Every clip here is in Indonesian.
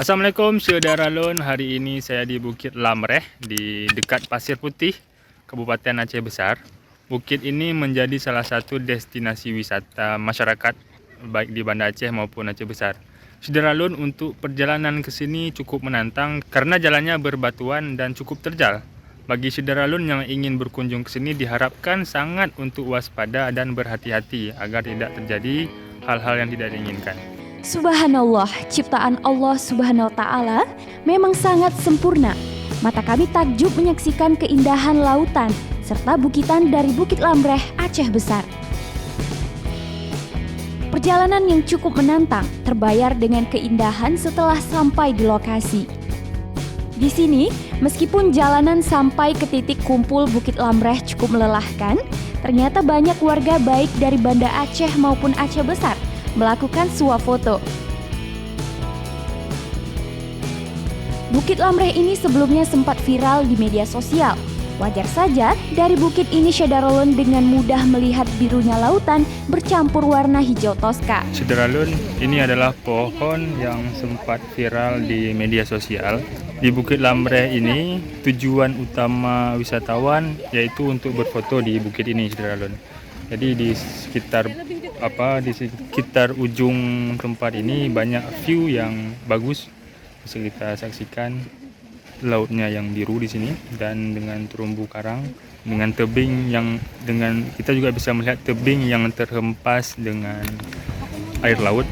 Assalamualaikum saudara Lun, hari ini saya di Bukit Lamreh di dekat Pasir Putih, Kabupaten Aceh Besar. Bukit ini menjadi salah satu destinasi wisata masyarakat baik di Banda Aceh maupun Aceh Besar. Saudara Lun, untuk perjalanan ke sini cukup menantang karena jalannya berbatuan dan cukup terjal. Bagi saudara Lun yang ingin berkunjung ke sini diharapkan sangat untuk waspada dan berhati-hati agar tidak terjadi hal-hal yang tidak diinginkan. Subhanallah, ciptaan Allah Subhanahu wa Ta'ala memang sangat sempurna. Mata kami takjub menyaksikan keindahan lautan serta bukitan dari Bukit Lamreh, Aceh Besar. Perjalanan yang cukup menantang terbayar dengan keindahan setelah sampai di lokasi. Di sini, meskipun jalanan sampai ke titik kumpul Bukit Lamreh cukup melelahkan, ternyata banyak warga baik dari Banda Aceh maupun Aceh Besar melakukan swafoto. Bukit Lamreh ini sebelumnya sempat viral di media sosial. Wajar saja dari bukit ini Syederalun dengan mudah melihat birunya lautan bercampur warna hijau toska. Syederalun, ini adalah pohon yang sempat viral di media sosial. Di Bukit Lamreh ini tujuan utama wisatawan yaitu untuk berfoto di bukit ini, Syederalun. Jadi di sekitar ujung tempat ini banyak view yang bagus, bisa kita saksikan lautnya yang biru di sini dan dengan terumbu karang, dengan tebing kita juga bisa melihat tebing yang terhempas dengan air laut.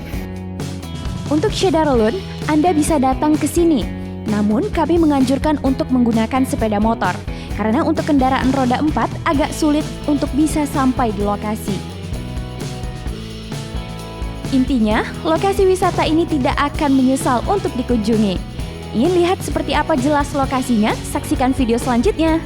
Untuk Syederalun, Anda bisa datang ke sini. Namun kami menganjurkan untuk menggunakan sepeda motor karena untuk kendaraan roda 4 agak sulit untuk bisa sampai di lokasi. Intinya, lokasi wisata ini tidak akan menyesal untuk dikunjungi. Ingin lihat seperti apa jelas lokasinya? Saksikan video selanjutnya.